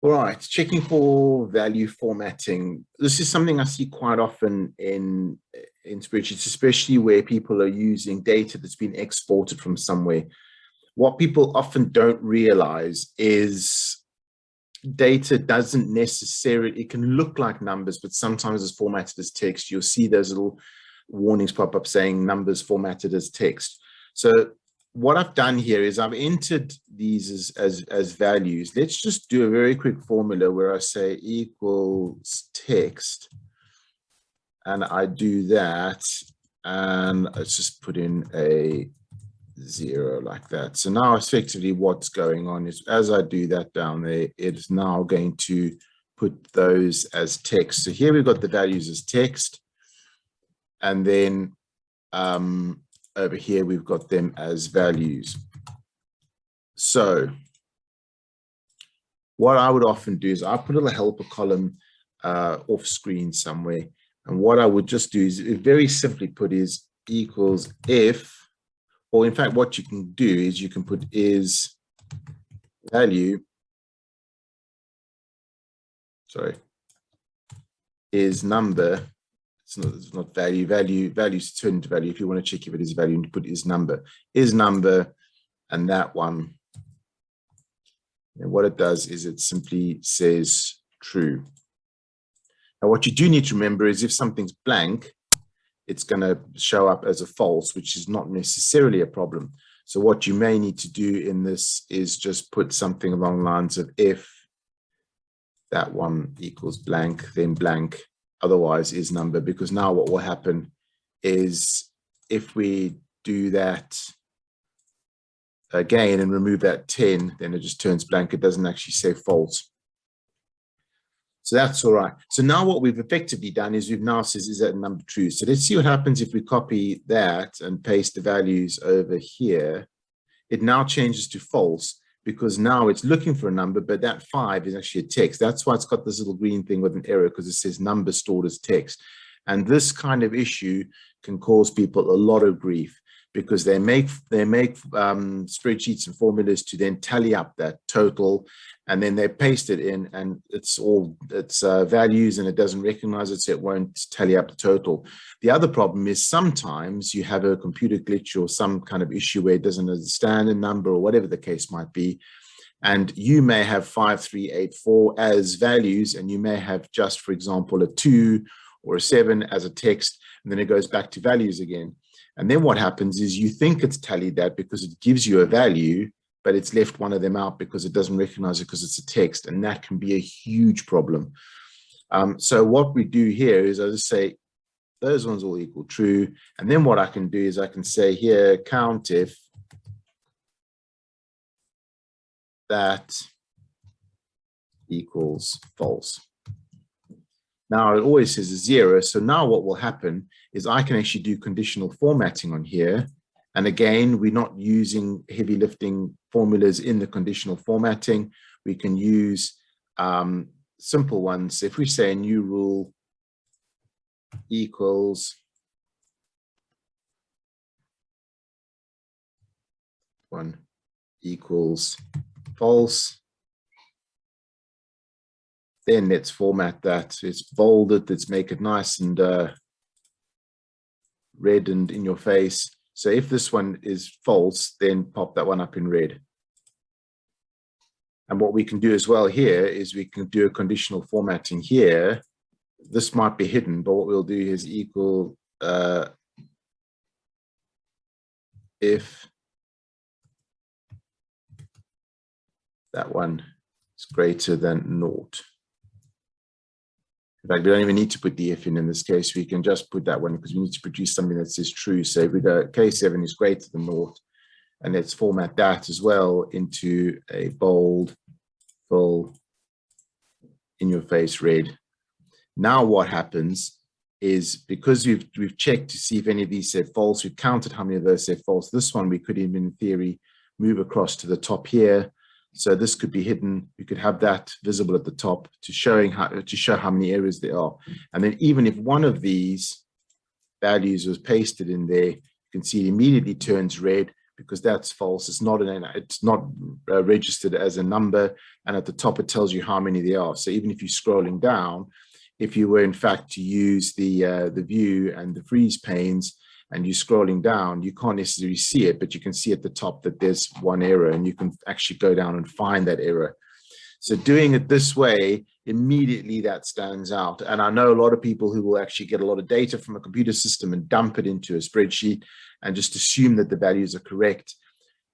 All right, checking for value formatting. This is something I see quite often in spreadsheets, especially where people are using data that's been exported from somewhere. What people often don't realize is data doesn't necessarily, it can look like numbers, but sometimes it's formatted as text. You'll see those little warnings pop up saying numbers formatted as text. So what I've done here is I've entered these as values. Let's just do a very quick formula where I say equals text, and I do that, and let's just put in a 0 like that. So now effectively what's going on is as I do that down there, it is now going to put those as text. So here we've got the values as text, and then over here we've got them as values. So what I would often do is I put a little helper column off screen somewhere, and what I would just do is very simply put is equals if, or in fact what you can do is you can put is value, is number. It's not value. Values turn into value. If you want to check if it is value, you put is number, and that one. And what it does is it simply says true. Now, what you do need to remember is if something's blank, it's going to show up as a false, which is not necessarily a problem. So what you may need to do in this is just put something along the lines of if that one equals blank, then blank. Otherwise is number, because now what will happen is if we do that again and remove that 10, then it just turns blank. It doesn't actually say false. So that's all right. So now what we've effectively done is we've now says, is that number true? So let's see what happens if we copy that and paste the values over here. It now changes to false, because now it's looking for a number, but that 5 is actually a text. That's why it's got this little green thing with an error, because it says number stored as text. And this kind of issue can cause people a lot of grief, because they make spreadsheets and formulas to then tally up that total, and then they paste it in, and it's values, and it doesn't recognize it, so it won't tally up the total. The other problem is sometimes you have a computer glitch or some kind of issue where it doesn't understand a number or whatever the case might be, and you may have 5384 as values, and you may have just, for example, a 2 or a 7 as a text, and then it goes back to values again. And then what happens is you think it's tallied that because it gives you a value, but it's left one of them out because it doesn't recognize it because it's a text, and that can be a huge problem. So what we do here is I just say those ones all equal true, and then what I can do is I can say here count if that equals false. Now it always says a 0, so now what will happen is I can actually do conditional formatting on here. And again, we're not using heavy lifting formulas in the conditional formatting. We can use simple ones. If we say a new rule equals one equals false, then let's format that. Let's bold it. Let's make it nice and red and in your face. So if this one is false, then pop that one up in red. And what we can do as well here is we can do a conditional formatting here. This might be hidden, but what we'll do is equal if that one is greater than 0. In fact, we don't even need to put the if in this case. We can just put that one because we need to produce something that says true. So if we go K7 is greater than 0, and let's format that as well into a bold, full, in your face red. Now what happens is because we've checked to see if any of these said false, we've counted how many of those said false. This one we could even in theory move across to the top here. So this could be hidden. We could have that visible at the top to show how many errors there are. And then even if one of these values was pasted in there, you can see it immediately turns red, because that's false. It's not registered as a number, and at the top it tells you how many there are. So even if you're scrolling down, if you were in fact to use the view and the freeze panes, and you're scrolling down, you can't necessarily see it, but you can see at the top that there's one error, and you can actually go down and find that error. So doing it this way, immediately that stands out. And I know a lot of people who will actually get a lot of data from a computer system and dump it into a spreadsheet and just assume that the values are correct.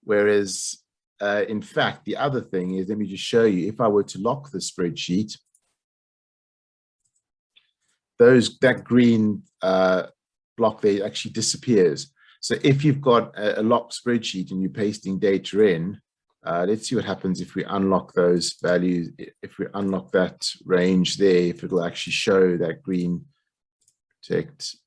Whereas, in fact, the other thing is, let me just show you, if I were to lock the spreadsheet, that green block there actually disappears. So if you've got a locked spreadsheet and you're pasting data in, let's see what happens if we unlock those values. If we unlock that range there, if it'll actually show that green text.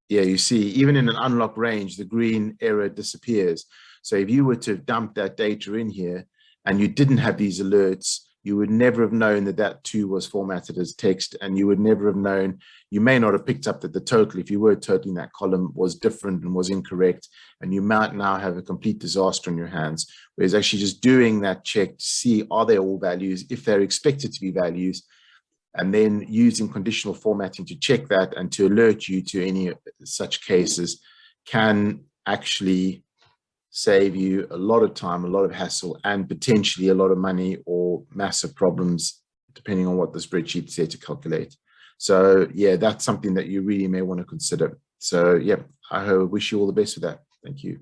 Yeah, you see, even in an unlocked range, the green error disappears. So if you were to dump that data in here and you didn't have these alerts, you would never have known that that too was formatted as text, and you would never have known, you may not have picked up that the total, if you were totaling that column, was different and was incorrect, and you might now have a complete disaster on your hands. Whereas actually just doing that check to see, are they all values, if they're expected to be values, and then using conditional formatting to check that and to alert you to any such cases, can actually save you a lot of time, a lot of hassle, and potentially a lot of money or massive problems, depending on what the spreadsheet said to calculate. So yeah, that's something that you really may want to consider. So yeah, I wish you all the best with that. Thank you.